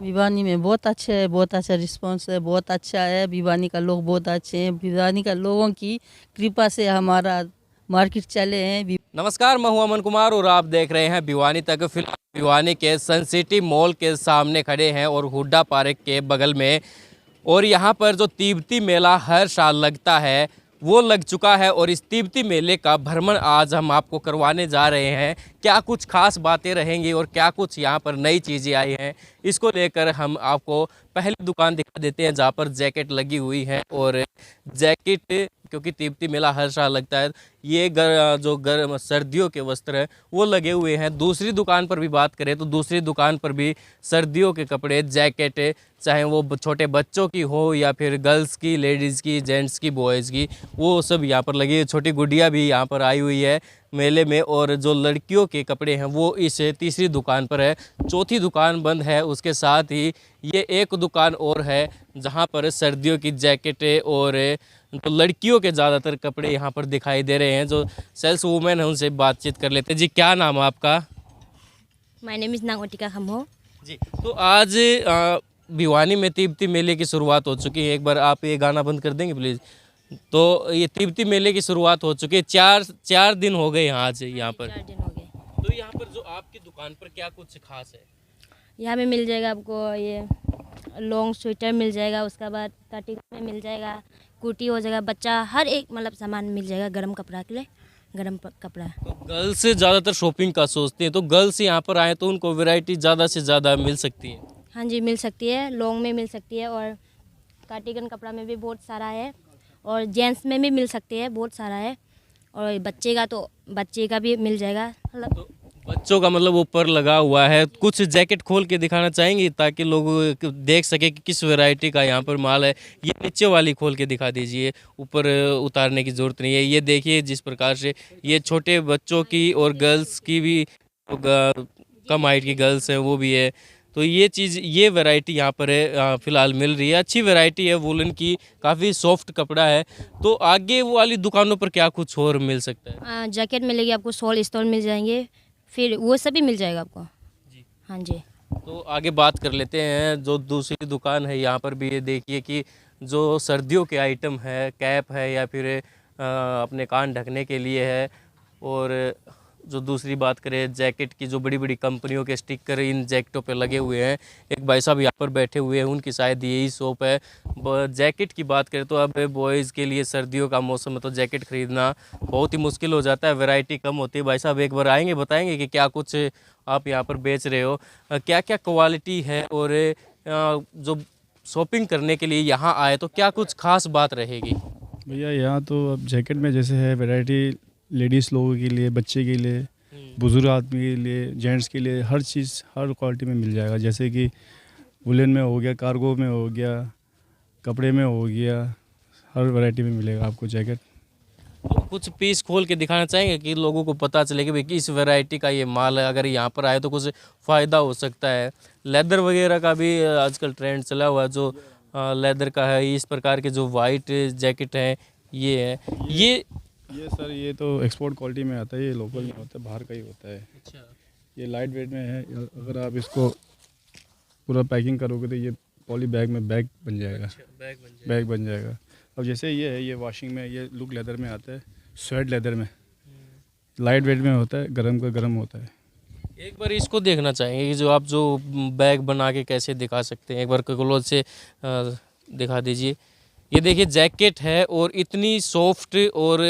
भिवानी में बहुत अच्छे है, बहुत अच्छा रिस्पांस है, बहुत अच्छा है। भिवानी का लोग बहुत अच्छे हैं। भिवानी का लोगों की कृपा से हमारा मार्केट चले हैं। नमस्कार, मैं हूं अमन कुमार और आप देख रहे हैं भिवानी तक। फिलहाल भिवानी के सन सिटी मॉल के सामने खड़े हैं और हुड्डा पार्क के बगल में। और यहाँ पर जो तिब्बती मेला हर साल लगता है वो लग चुका है और इस तिब्बती मेले का भ्रमण आज हम आपको करवाने जा रहे हैं। क्या कुछ खास बातें रहेंगी और क्या कुछ यहाँ पर नई चीज़ें आई हैं, इसको लेकर हम आपको पहली दुकान दिखा देते हैं जहाँ पर जैकेट लगी हुई है। और जैकेट, क्योंकि तिब्बती मेला हर साल लगता है, ये जो गर्म सर्दियों के वस्त्र हैं वो लगे हुए हैं। दूसरी दुकान पर भी बात करें तो दूसरी दुकान पर भी सर्दियों के कपड़े, जैकेट, चाहे वो छोटे बच्चों की हो या फिर गर्ल्स की, लेडीज़ की, जेंट्स की, बॉयज़ की, वो सब यहाँ पर लगी है। छोटी गुड़िया भी यहाँ पर आई हुई है मेले में। और जो लड़कियों के कपड़े हैं वो इस तीसरी दुकान पर है। चौथी दुकान बंद है। उसके साथ ही ये एक दुकान और है जहाँ पर सर्दियों की जैकेटें और तो लड़कियों के ज़्यादातर कपड़े यहाँ पर दिखाई दे रहे हैं। जो सेल्स वूमेन है उनसे बातचीत कर लेते हैं। जी, क्या नाम है आपका? My name is Nangotika Khamho. जी, तो आज भिवानी में तिब्बती मेले की शुरुआत हो चुकी है। एक बार आप ये गाना बंद कर देंगे प्लीज़। तो ये तिब्बती मेले की शुरुआत हो चुकी है। चार दिन हो गए यहाँ आज यहाँ पर। 4 दिन हो गए। तो यहाँ पर जो आपकी दुकान पर क्या कुछ खास है? यहाँ पे मिल जाएगा आपको ये लॉन्ग स्वेटर मिल जाएगा, उसके बाद कार्टिक में मिल जाएगा, कुर्ती हो जाएगा, बच्चा हर एक मतलब सामान मिल जाएगा गर्म कपड़ा के लिए, कपड़ा। तो गर्ल्स ज़्यादातर शॉपिंग का सोचते हैं, तो गर्ल्स यहाँ पर आए तो उनको वैरायटी ज़्यादा से ज़्यादा मिल सकती है। हाँ जी, मिल सकती है, लॉन्ग में मिल सकती है और कार्टिगन कपड़ा में भी बहुत सारा है और जेंट्स में भी मिल सकती है, बहुत सारा है। और बच्चे का भी मिल जाएगा मतलब। तो बच्चों का मतलब ऊपर लगा हुआ है। कुछ जैकेट खोल के दिखाना चाहेंगे ताकि लोग देख सके कि किस वैरायटी का यहाँ पर माल है। ये नीचे वाली खोल के दिखा दीजिए, ऊपर उतारने की ज़रूरत नहीं है। ये देखिए जिस प्रकार से ये छोटे बच्चों की और गर्ल्स की भी, कम हाइट की गर्ल्स हैं वो भी है। तो ये चीज़, ये वैरायटी यहाँ पर है फ़िलहाल मिल रही है। अच्छी वैरायटी है, वुलन की, काफ़ी सॉफ्ट कपड़ा है। तो आगे वो वाली दुकानों पर क्या कुछ और मिल सकता है? जैकेट मिलेगी आपको, शॉल स्टॉल मिल जाएंगे, फिर वो सब भी मिल जाएगा आपको जी। हाँ जी। तो आगे बात कर लेते हैं। जो दूसरी दुकान है यहाँ पर भी ये देखिए कि जो सर्दियों के आइटम है, कैप है या फिर अपने कान ढकने के लिए है। और जो दूसरी बात करें जैकेट की, जो बड़ी बड़ी कंपनियों के स्टिकर इन जैकेटों पे लगे हुए हैं। एक भाई साहब यहाँ पर बैठे हुए हैं, उनकी शायद यही शॉप है। जैकेट की बात करें तो अब बॉयज़ के लिए सर्दियों का मौसम है तो जैकेट ख़रीदना बहुत ही मुश्किल हो जाता है, वैरायटी कम होती है। भाई साहब एक बार आएंगे, बताएंगे कि क्या कुछ आप यहाँ पर बेच रहे हो, क्या क्या क्वालिटी है और जो शॉपिंग करने के लिए यहाँ आए तो क्या कुछ खास बात रहेगी? भैया यहाँ तो अब जैकेट में जैसे है वैरायटी, लेडीज़ लोगों के लिए, बच्चे के लिए, बुज़ुर्ग आदमी के लिए, जेंट्स के लिए, हर चीज़ हर क्वालिटी में मिल जाएगा। जैसे कि वुलन में हो गया, कार्गो में हो गया, कपड़े में हो गया, हर वैरायटी में मिलेगा आपको जैकेट। तो कुछ पीस खोल के दिखाना चाहेंगे कि लोगों को पता चले कि भाई किस वैरायटी का ये माल है, अगर यहाँ पर आए तो कुछ फ़ायदा हो सकता है। लेदर वगैरह का भी आजकल ट्रेंड चला हुआ है, जो लेदर का है। इस प्रकार के जो वाइट जैकेट हैं ये है। ये सर, ये तो एक्सपोर्ट क्वालिटी में आता है, ये लोकल नहीं होता, बाहर का ही होता है। अच्छा। ये लाइट वेट में है। अगर आप इसको पूरा पैकिंग करोगे तो ये पॉली बैग में बैग बन जाएगा। अच्छा, बैग बन जाएगा। अब जैसे ये है, ये वॉशिंग में, ये लुक लेदर में आता है, स्वेट लेदर में, लाइट वेट में होता है, गरम का गरम होता है। एक बार इसको देखना चाहेंगे कि जो बैग बना के कैसे दिखा सकते हैं, एक बार क्लोज से दिखा दीजिए। ये देखिए जैकेट है और इतनी सॉफ्ट और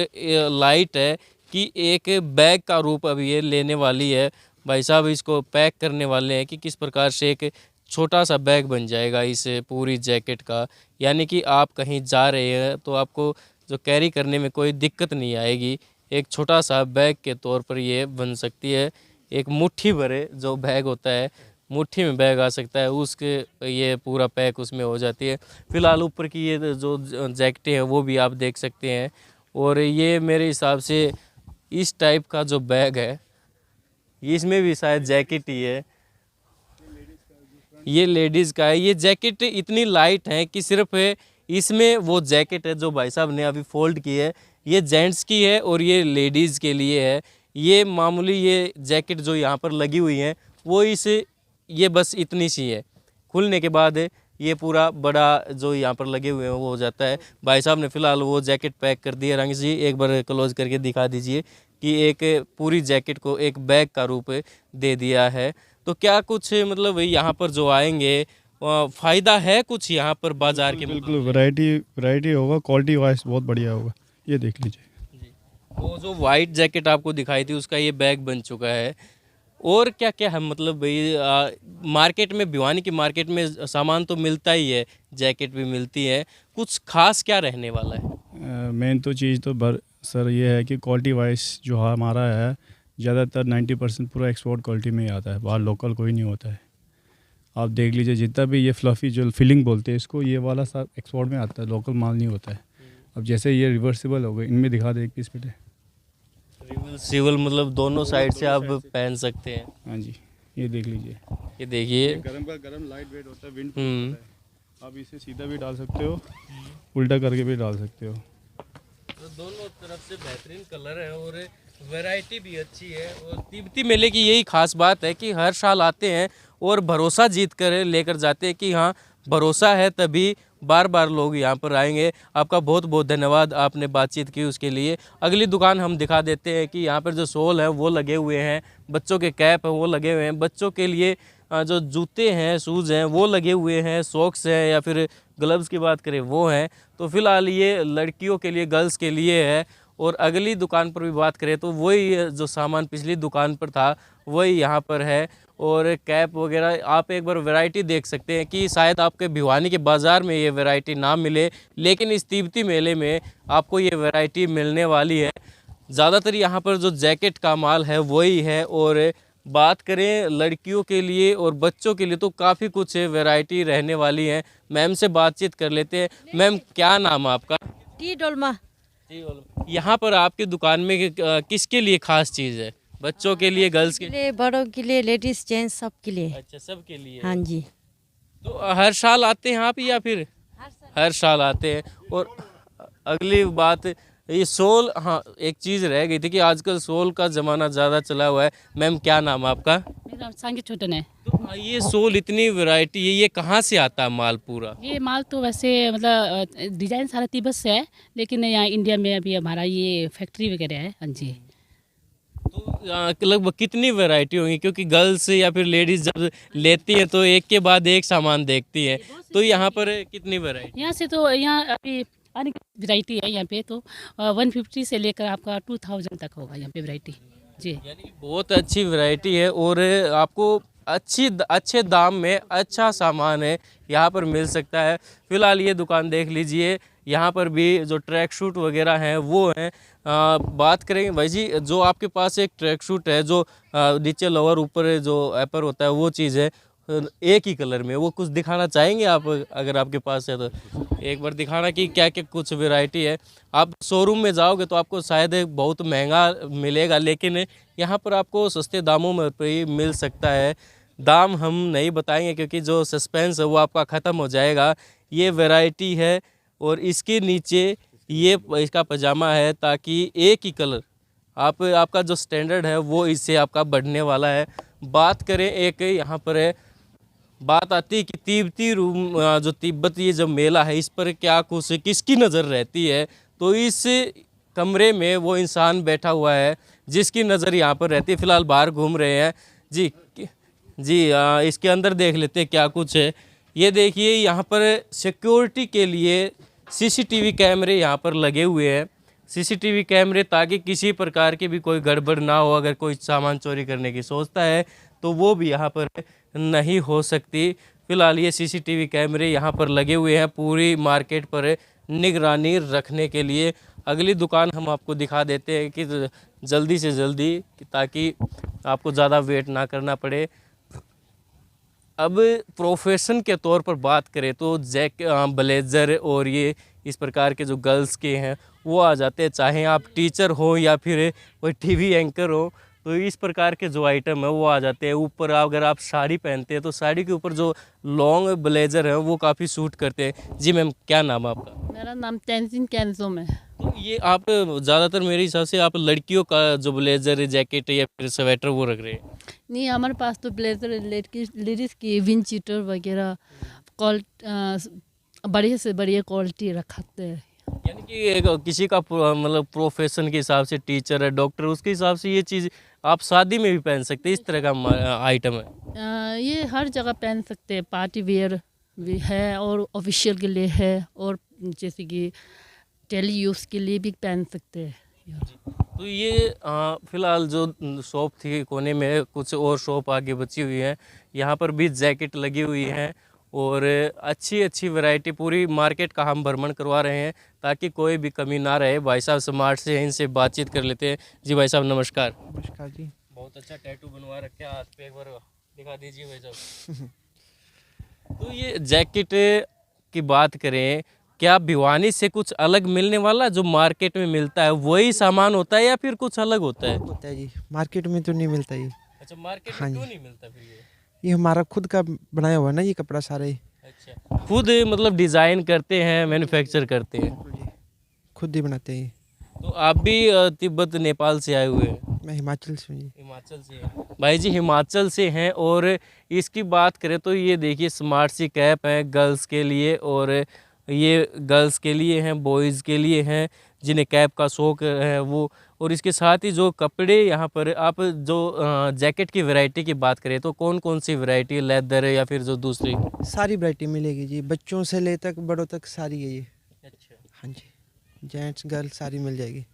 लाइट है कि एक बैग का रूप अब ये लेने वाली है। भाई साहब इसको पैक करने वाले हैं कि किस प्रकार से एक छोटा सा बैग बन जाएगा इस पूरी जैकेट का। यानी कि आप कहीं जा रहे हैं तो आपको जो कैरी करने में कोई दिक्कत नहीं आएगी। एक छोटा सा बैग के तौर पर ये बन सकती है। एक मुट्ठी भरे जो बैग होता है, मुट्ठी में बैग आ सकता है, उसके ये पूरा पैक उसमें हो जाती है। फ़िलहाल ऊपर की ये जो जैकेटें हैं वो भी आप देख सकते हैं। और ये मेरे हिसाब से इस टाइप का जो बैग है, इसमें भी शायद जैकेट ही है। ये लेडीज़ का है। ये जैकेट इतनी लाइट है कि सिर्फ इसमें वो जैकेट है जो भाई साहब ने अभी फोल्ड की है, ये जेंट्स की है और ये लेडीज़ के लिए है। ये मामूली ये जैकेट जो यहाँ पर लगी हुई है वो ये बस इतनी सी है। खुलने के बाद ये पूरा बड़ा जो यहाँ पर लगे हुए हैं वो हो जाता है। भाई साहब ने फ़िलहाल वो जैकेट पैक कर दी है। रंग जी एक बार क्लोज करके दिखा दीजिए कि एक पूरी जैकेट को एक बैग का रूप दे दिया है। तो क्या कुछ मतलब यहाँ पर जो आएंगे फ़ायदा है कुछ यहाँ पर बाज़ार के बिल्कुल वैरायटी होगा, क्वालिटी वाइज बहुत बढ़िया होगा, ये देख लीजिए। वो जो वाइट जैकेट आपको दिखाई थी उसका ये बैग बन चुका है। और क्या क्या है मतलब भाई मार्केट में, भिवानी की मार्केट में सामान तो मिलता ही है, जैकेट भी मिलती है, कुछ खास क्या रहने वाला है? मेन तो चीज़ तो सर ये है कि क्वालिटी वाइज जो हमारा है ज़्यादातर 90% पूरा एक्सपोर्ट क्वालिटी में ही आता है, बाहर लोकल कोई नहीं होता है। आप देख लीजिए जितना भी ये फ्लफ़ी जो फिलिंग बोलते हैं इसको, ये वाला सब एक्सपोर्ट में आता है, लोकल माल नहीं होता है। अब जैसे ये रिवर्सिबल हो गए, इनमें दिखा दे एक पीस पहले। रिवर्सिबल मतलब दोनों साइड से आप पहन सकते हैं। हाँ जी, ये देख लीजिए। ये देखिए गरम लाइट वेट होता है, विंड प्रूफ होता है। आप इसे सीधा भी डाल सकते हो, उल्टा करके भी डाल सकते हो। तो दोनों तरफ से बेहतरीन कलर है और वैरायटी भी अच्छी है। और तिब्बती मेले की यही खास बात है कि हर साल आते हैं और भरोसा जीत कर लेकर जाते हैं कि हाँ भरोसा है तभी बार बार लोग यहाँ पर आएंगे। आपका बहुत बहुत धन्यवाद, आपने बातचीत की उसके लिए। अगली दुकान हम दिखा देते हैं कि यहाँ पर जो सोल है वो लगे हुए हैं, बच्चों के कैप है वो लगे हुए हैं, बच्चों के लिए जो जूते हैं शूज़ हैं वो लगे हुए हैं, सॉक्स हैं या फिर ग्लव्स की बात करें वो हैं। तो फ़िलहाल ये लड़कियों के लिए, गर्ल्स के लिए है। और अगली दुकान पर भी बात करें तो वही जो सामान पिछली दुकान पर था वही यहाँ पर है। और कैप वगैरह आप एक बार वैरायटी देख सकते हैं कि शायद आपके भिवानी के बाज़ार में ये वैरायटी ना मिले, लेकिन इस तिब्बती मेले में आपको ये वैरायटी मिलने वाली है। ज़्यादातर यहाँ पर जो जैकेट का माल है वही है। और बात करें लड़कियों के लिए और बच्चों के लिए तो काफ़ी कुछ वैरायटी रहने वाली है। मैम से बातचीत कर लेते हैं। मैम क्या नाम है आपका? टी डोलमा। यहाँ पर आपकी दुकान में किसके लिए खास चीज़ है? बच्चों के लिए, गर्ल्स के लिए, बड़ों के लिए, लेडीज जेंट्स सब के लिए। अच्छा सबके लिए। हाँ जी। तो हर साल आते हैं आप या फिर हर साल आते हैं? और अगली बात ये सोल, हाँ एक चीज़ रह गई थी कि आजकल सोल का ज़माना ज़्यादा चला हुआ है। मैम क्या नाम है आपका? मेरा नाम सांगी छोटन है। तो ये सोल इतनी वैरायटी है, ये कहाँ से आता है माल पूरा? ये माल तो वैसे मतलब डिज़ाइन सारा तिब्बत से है, लेकिन यहाँ इंडिया में अभी हमारा ये फैक्ट्री वगैरह है। हाँ जी। तो लगभग कितनी वैरायटी होंगी? क्योंकि गर्ल्स या फिर लेडीज़ जब लेती हैं तो एक के बाद एक सामान देखती हैं, तो यहाँ पर कितनी वैरायटी? यहाँ से तो यहाँ अभी अनेक वैरायटी है यहाँ पे, तो 150 से लेकर आपका 2000 तक होगा यहाँ पे वैरायटी जी। यानी बहुत अच्छी वैरायटी है और आपको अच्छे दाम में अच्छा सामान है यहाँ पर मिल सकता है। फ़िलहाल ये दुकान देख लीजिए, यहाँ पर भी जो ट्रैक सूट वगैरह हैं वो हैं। बात करेंगे भाई जी, जो आपके पास एक ट्रैक सूट है जो नीचे लोअर ऊपर जो एपर होता है वो चीज़ है एक ही कलर में, वो कुछ दिखाना चाहेंगे आप अगर आपके पास है तो एक बार दिखाना कि क्या क्या कुछ वैरायटी है। आप शोरूम में जाओगे तो आपको शायद बहुत महंगा मिलेगा, लेकिन यहाँ पर आपको सस्ते दामों में ही मिल सकता है। दाम हम नहीं बताएंगे क्योंकि जो सस्पेंस है वो आपका ख़त्म हो जाएगा। ये वैरायटी है और इसके नीचे ये इसका पजामा है ताकि एक ही कलर आपका जो स्टैंडर्ड है वो इससे आपका बढ़ने वाला है। बात करें एक यहाँ पर है, बात आती है कि तिब्बती रूम जो तिब्बती जो मेला है इस पर क्या कुछ किसकी नज़र रहती है, तो इस कमरे में वो इंसान बैठा हुआ है जिसकी नज़र यहाँ पर रहती है। फ़िलहाल बाहर घूम रहे हैं जी इसके अंदर देख लेते हैं क्या कुछ है। ये देखिए यहाँ पर सिक्योरिटी के लिए सीसीटीवी कैमरे यहाँ पर लगे हुए हैं। सीसीटीवी कैमरे ताकि किसी प्रकार की भी कोई गड़बड़ ना हो, अगर कोई सामान चोरी करने की सोचता है तो वो भी यहाँ पर नहीं हो सकती। फ़िलहाल ये सीसीटीवी कैमरे यहाँ पर लगे हुए हैं पूरी मार्केट पर निगरानी रखने के लिए। अगली दुकान हम आपको दिखा देते हैं कि जल्दी से जल्दी, ताकि आपको ज़्यादा वेट ना करना पड़े। अब प्रोफेशन के तौर पर बात करें तो ब्लेज़र और ये इस प्रकार के जो गर्ल्स के हैं वो आ जाते हैं, चाहे आप टीचर हो या फिर कोई टीवी एंकर हो, तो इस प्रकार के जो आइटम है वो आ जाते हैं। ऊपर अगर आप साड़ी पहनते हैं तो साड़ी के ऊपर जो लॉन्ग ब्लेज़र है वो काफ़ी सूट करते हैं। जी मैम क्या नाम है आपका? मेरा नाम तेंजिन कैंजोम है। तो ये आप ज़्यादातर मेरे हिसाब से आप लड़कियों का जो ब्लेज़र जैकेट या फिर स्वेटर वो रख रहे हैं? नहीं, हमारे पास तो ब्लेजर लेडीज़ की विंड चीटर वगैरह बढ़िया से बढ़िया क्वालिटी रखते हैं। यानी कि किसी का मतलब प्रोफेशन के हिसाब से टीचर है, डॉक्टर, उसके हिसाब से ये चीज़ आप शादी में भी पहन सकते हैं, इस तरह का आइटम है। ये हर जगह पहन सकते हैं, पार्टी वेयर भी है और ऑफिशियल के लिए है, और जैसे कि डेली यूज़ के लिए भी पहन सकते हैं। तो ये फिलहाल जो शॉप थी कोने में, कुछ और शॉप आगे बची हुई है, यहाँ पर भी जैकेट लगी हुई है और अच्छी अच्छी वैरायटी, पूरी मार्केट का हम भ्रमण करवा रहे हैं ताकि कोई भी कमी ना रहे। भाई साहब स्मार्ट से हैं, इनसे बातचीत कर लेते हैं। जी भाई साहब नमस्कार। नमस्कार जी। बहुत अच्छा टैटू बनवा रखे हैं हाथ पे, एक बार दिखा दीजिए भाई साहब। तो ये जैकेट की बात करें, क्या भिवानी से कुछ अलग मिलने वाला, जो मार्केट में मिलता है वही सामान होता है या फिर कुछ अलग होता है? होता है जी, मार्केट में तो नहीं मिलता ये। अच्छा, मार्केट हाँ में जी। क्यों नहीं मिलता फिर ये हमारा खुद का बनाया हुआ है ना, ये कपड़ा सारे अच्छा, खुद मतलब डिज़ाइन करते हैं, मैन्युफैक्चर करते हैं। खुद ही बनाते हैं। तो आप भी तिब्बत नेपाल से आए हुए हैं? मैं हिमाचल से हूँ जी। हिमाचल से हैं भाई जी, हिमाचल से हैं। और इसकी बात करें तो ये देखिए स्मार्ट सी कैप है गर्ल्स के लिए, और ये गर्ल्स के लिए हैं, बॉयज़ के लिए हैं जिन्हें कैप का शौक़ है वो। और इसके साथ ही जो कपड़े यहाँ पर आप जो जैकेट की वैरायटी की बात करें तो कौन कौन सी वैरायटी, लेदर है या फिर जो दूसरी? सारी वैरायटी मिलेगी जी, बच्चों से ले तक बड़ों तक सारी है ये। अच्छा हाँ जी, जेंट्स गर्ल्स सारी मिल जाएगी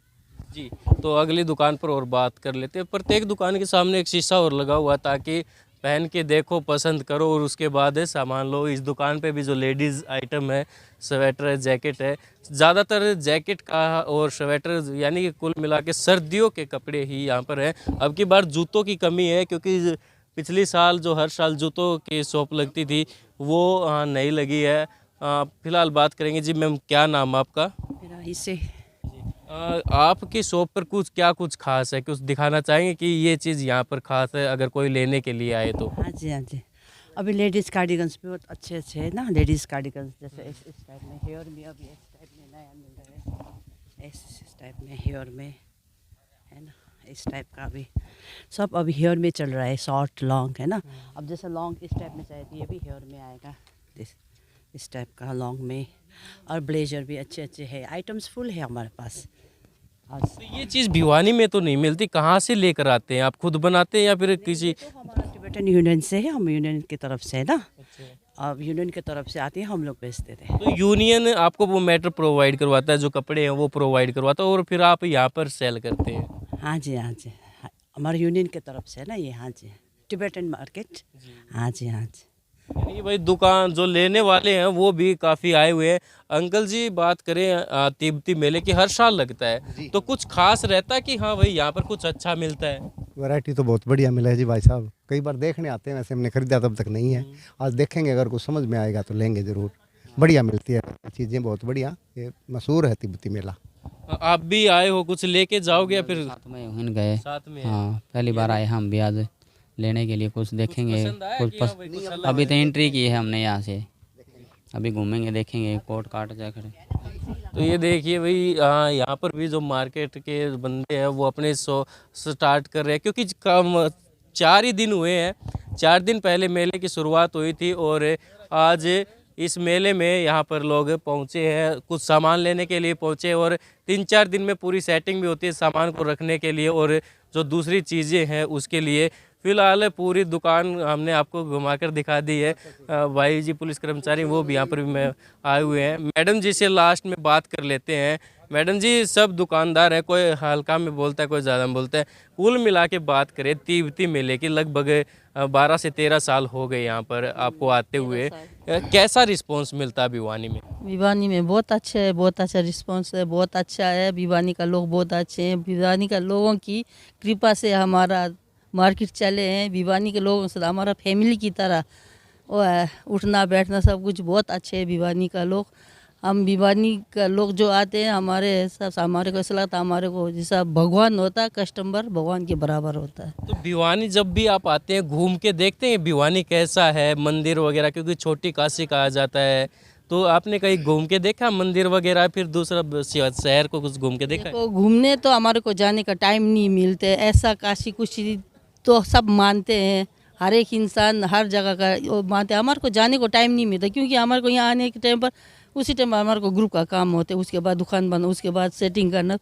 जी। तो अगली दुकान पर और बात कर लेते हैं। प्रत्येक दुकान के सामने एक शीशा और लगा हुआ ताकि पहन के देखो, पसंद करो और उसके बाद सामान लो। इस दुकान पे भी जो लेडीज़ आइटम है, स्वेटर है, जैकेट है, ज़्यादातर जैकेट का और स्वेटर, यानी कि कुल मिला के सर्दियों के कपड़े ही यहाँ पर हैं। अब की बार जूतों की कमी है क्योंकि पिछली साल जो हर साल जूतों की शॉप लगती थी वो नहीं लगी है। फिलहाल बात करेंगे। जी मैम, क्या नाम आपका? मेरा इसे आपकी शॉप पर कुछ खास है, कुछ दिखाना चाहेंगे कि ये चीज़ यहाँ पर खास है अगर कोई लेने के लिए आए तो? हाँ जी हाँ जी। अभी लेडीज़ कार्डिगन्स भी बहुत अच्छे अच्छे हैं ना, लेडीज़ कार्डिगन्स जैसे इस टाइप में, हेयर में अभी इस टाइप में नया मिल रहा है, इस टाइप में हेयर में है ना, इस टाइप का भी सब अभी हेयर में चल रहा है, शॉर्ट लॉन्ग है ना। अब जैसे लॉन्ग इस टाइप में चाहिए तो ये भी हेयर में आएगा, इस टाइप का लॉन्ग में। और ब्लेजर भी अच्छे अच्छे हैं, आइटम्स फुल है हमारे पास। और तो ये चीज़ भिवानी में तो नहीं मिलती, कहाँ से लेकर आते हैं आप? खुद बनाते हैं या फिर किसी? तो हमारा टिबेटन यूनियन से है, हम यूनियन की तरफ से है ना, अब यूनियन की तरफ से आते हैं, हम लोग बेचते थे। तो यूनियन आपको वो मैटर प्रोवाइड करवाता है, जो कपड़े हैं वो प्रोवाइड करवाता है और फिर आप यहाँ पर सेल करते हैं? हाँ जी हाँ जी, हमारे यूनियन की तरफ से है ना ये। हाँ जी, टिबेटन मार्केट। हाँ जी हाँ जी। यानी भाई दुकान जो लेने वाले हैं वो भी काफ़ी आए हुए हैं। अंकल जी, बात करें तिब्बती मेले की हर साल लगता है, तो कुछ खास रहता है कि हाँ भाई यहाँ पर कुछ अच्छा मिलता है? वैरायटी तो बहुत बढ़िया मिला है जी भाई साहब, कई बार देखने आते हैं, वैसे हमने खरीदा तब तक नहीं है, आज देखेंगे, अगर कुछ समझ में आएगा तो लेंगे ज़रूर। बढ़िया मिलती है चीज़ें, बहुत बढ़िया, ये मशहूर है तिब्बती मेला। आप भी आए हो, कुछ लेके जाओगे या फिर साथ में हुन गए? साथ में? हाँ, पहली बार आए हम भी आज लेने के लिए, कुछ देखेंगे। पसंद आया कुछ कि हाँ भाई कुछ अलग अभी तो एंट्री की है हमने यहाँ से, अभी घूमेंगे, देखेंगे कोट काट जाकर। तो ये देखिए भाई, यहाँ पर भी जो मार्केट के बंदे हैं वो अपने शो स्टार्ट कर रहे हैं क्योंकि कम 4 ही दिन हुए हैं। 4 दिन पहले मेले की शुरुआत हुई थी और आज इस मेले में यहाँ पर लोग पहुँचे हैं, कुछ सामान लेने के लिए पहुँचे और 3-4 दिन में पूरी सेटिंग भी होती है सामान को रखने के लिए और जो दूसरी चीज़ें हैं उसके लिए। फिलहाल पूरी दुकान हमने आपको घुमाकर दिखा दी है। भाई जी पुलिस कर्मचारी वो भी यहाँ पर भी मैं आए हुए हैं। मैडम जी से लास्ट में बात कर लेते हैं। मैडम जी, सब दुकानदार हैं, कोई हल्का में बोलता है, कोई ज़्यादा में बोलता है। कुल मिला के बात करें तिब्बती मेले की, लगभग 12 से 13 साल हो गए यहाँ पर आपको आते हुए, कैसा रिस्पॉन्स मिलता है भिवानी में? भिवानी में बहुत अच्छा है, बहुत अच्छा रिस्पॉन्स है, बहुत अच्छा है। भिवानी का लोग बहुत अच्छे हैं, भिवानी का लोगों की कृपा से हमारा मार्केट चले हैं। भिवानी के लोगों से हमारा फैमिली की तरह वो है, उठना बैठना सब कुछ बहुत अच्छे है भिवानी का लोग। हम भिवानी का लोग जो आते हैं हमारे को ऐसा लगता है हमारे को जैसा भगवान होता है, कस्टमर भगवान के बराबर होता है। तो भिवानी जब भी आप आते हैं घूम के देखते हैं भिवानी कैसा है, मंदिर वगैरह, क्योंकि छोटी काशी कहा जाता है, तो आपने कहीं घूम के देखा मंदिर वगैरह, फिर दूसरा शहर को कुछ घूम के देखा? देखो, घूमने तो हमारे को जाने का टाइम नहीं मिलते, ऐसा काशी कुछ तो सब मानते हैं, हर एक इंसान हर जगह का वो मानते हैं। हमारे को जाने को टाइम नहीं मिलता, क्योंकि हमारे को यहाँ आने के टाइम पर उसी टाइम पर हमारे को ग्रुप का काम होता है, उसके बाद दुकान बंद, उसके बाद सेटिंग करना,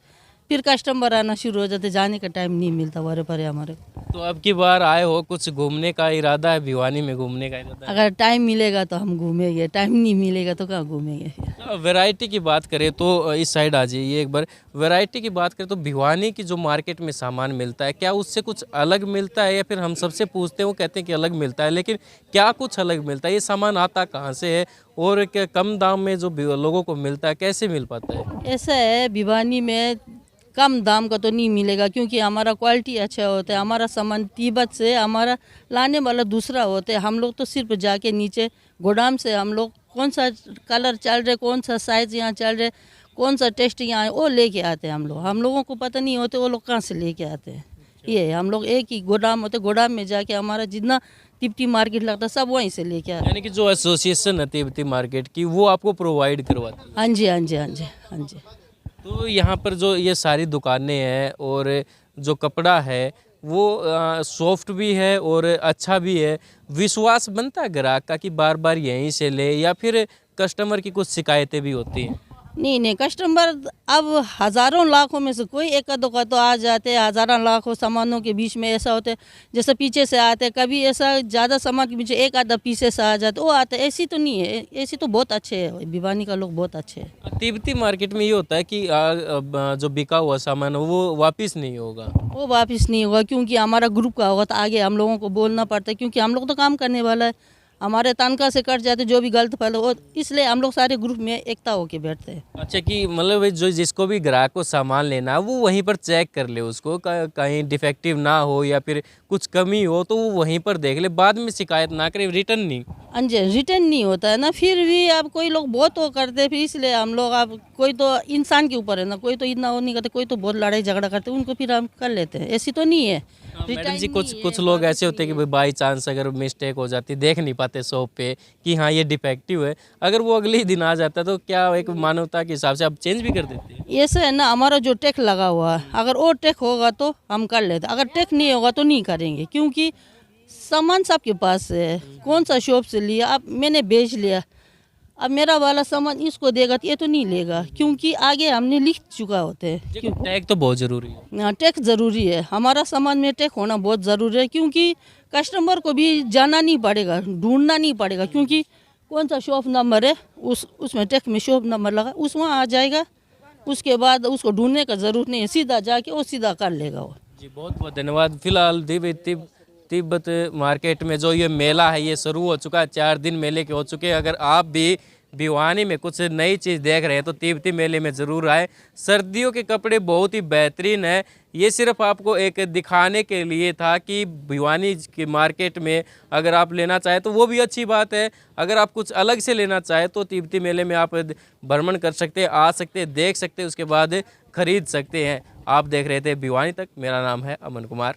फिर कस्टमर आना शुरू हो जाते, जाने का टाइम नहीं मिलता वारे परे हमारे को। तो अब की बार आए हो, कुछ घूमने का इरादा है, भिवानी में घूमने का इरादा है? अगर टाइम मिलेगा तो हम घूमेंगे, टाइम नहीं मिलेगा तो कहाँ घूमेंगे। वैरायटी की बात करें तो इस साइड आ जाइए एक बार। वैरायटी की बात करें तो भिवानी की जो मार्केट में सामान मिलता है, क्या उससे कुछ अलग मिलता है? या फिर हम सबसे पूछते हैं, वो कहते हैं कि अलग मिलता है, लेकिन क्या कुछ अलग मिलता है? ये सामान आता कहाँ से है और क्या कम दाम में जो लोगों को मिलता है, कैसे मिल पाता है? ऐसा है, भिवानी में कम दाम का तो नहीं मिलेगा, क्योंकि हमारा क्वालिटी अच्छा होता है। हमारा सामान तिब्बत से हमारा लाने वाला दूसरा होता है। हम लोग तो सिर्फ जाके नीचे गोदाम से हम लोग कौन सा कलर चल रहे, कौन सा साइज़ यहाँ चल रहे, कौन सा टेस्ट यहाँ है, वो लेके आते हैं हम लोग। हम लोगों को पता नहीं होते वो लोग कहाँ से लेके आते हैं। ये हम लोग एक ही गोदाम होते, गोदाम में जाके हमारा जितना तिब्बती मार्केट लगता है सब वहीं से लेके आते हैं। यानी कि जो एसोसिएशन है तिब्बती मार्केट की, वो आपको प्रोवाइड करवाती है? हाँ जी, हाँ जी, हाँ जी, हाँ जी। तो यहाँ पर जो ये सारी दुकानें हैं और जो कपड़ा है वो सॉफ्ट भी है और अच्छा भी है। विश्वास बनता है ग्राहक का कि बार बार यहीं से ले, या फिर कस्टमर की कुछ शिकायतें भी होती हैं? नहीं, कस्टमर अब हज़ारों लाखों में से कोई एक दो का तो आ जाते हैं। हज़ारों लाखों सामानों के बीच में ऐसा होता है, जैसे पीछे से आते हैं, कभी ऐसा ज़्यादा सामान के पीछे एक आधा पीछे से आ जाते, वो आते। ऐसी तो नहीं है, ऐसी तो बहुत अच्छे है, भिवानी का लोग बहुत अच्छे हैं। तिब्बती मार्केट में ये होता है कि जो बिका हुआ सामान है वो वापस नहीं होगा? वो वापस नहीं होगा, क्योंकि हमारा ग्रुप का होगा तो आगे हम लोगों को बोलना पड़ता है, क्योंकि हम लोग तो काम करने वाला है। हमारे तनख्वाह से कट जाते जो भी गलत फल हो, इसलिए हम लोग सारे ग्रुप में एकता होके बैठते हैं। अच्छा, कि मतलब जो जिसको भी ग्राहक को सामान लेना है वो वहीं पर चेक कर ले, उसको कहीं डिफेक्टिव ना हो या फिर कुछ कमी हो तो वो वहीं पर देख ले, बाद में शिकायत ना करे, रिटर्न नहीं। हाँ जी, रिटर्न नहीं होता है ना, फिर भी अब कोई लोग बहुत वो करते हैं, फिर इसलिए हम लोग, अब कोई तो इंसान के ऊपर है ना, कोई तो इतना वो नहीं करते, कोई तो बहुत लड़ाई झगड़ा करते, उनको फिर हम कर लेते हैं। ऐसी तो नहीं है। मैडम जी, कुछ लोग ऐसे होते हैं कि भाई बाई चांस अगर मिस्टेक हो जाती, देख नहीं पाते शॉप पे कि हाँ ये डिफेक्टिव है, अगर वो अगले ही दिन आ जाता है तो क्या एक मानवता के हिसाब से आप चेंज भी कर देते हैं? ऐसा है ना, हमारा जो टेक लगा हुआ है, अगर वो टेक होगा तो हम कर लेते, अगर टेक नहीं होगा तो नहीं करेंगे, क्योंकि सामान सबके पास है। कौन सा शॉप से लिया, अब मैंने बेच लिया, अब मेरा वाला सामान इसको देगा तो ये तो नहीं लेगा, क्योंकि आगे हमने लिख चुका होते हैं। टैग तो बहुत ज़रूरी है। टैग ज़रूरी है, हमारा सामान में टैग होना बहुत ज़रूरी है, क्योंकि कस्टमर को भी जाना नहीं पड़ेगा, ढूंढना नहीं पड़ेगा, क्योंकि कौन सा शॉप नंबर है उसमें टैग में शॉप नंबर लगा, उस वहाँ आ जाएगा, उसके बाद उसको ढूंढने का ज़रूरत नहीं है, सीधा जाके वो सीधा कर लेगा वो। जी, बहुत बहुत धन्यवाद। फिलहाल तिब्बत मार्केट में जो ये मेला है ये शुरू हो चुका है, 4 दिन मेले के हो चुके हैं। अगर आप भी भिवानी में कुछ नई चीज़ देख रहे हैं तो तिब्बती मेले में ज़रूर आए। सर्दियों के कपड़े बहुत ही बेहतरीन है। ये सिर्फ आपको एक दिखाने के लिए था कि भिवानी की मार्केट में अगर आप लेना चाहें तो वो भी अच्छी बात है, अगर आप कुछ अलग से लेना चाहें तो तिब्बती मेले में आप भ्रमण कर सकते हैं, आ सकते हैं, देख सकते हैं, उसके बाद खरीद सकते हैं। आप देख रहे थे भिवानी तक। मेरा नाम है अमन कुमार।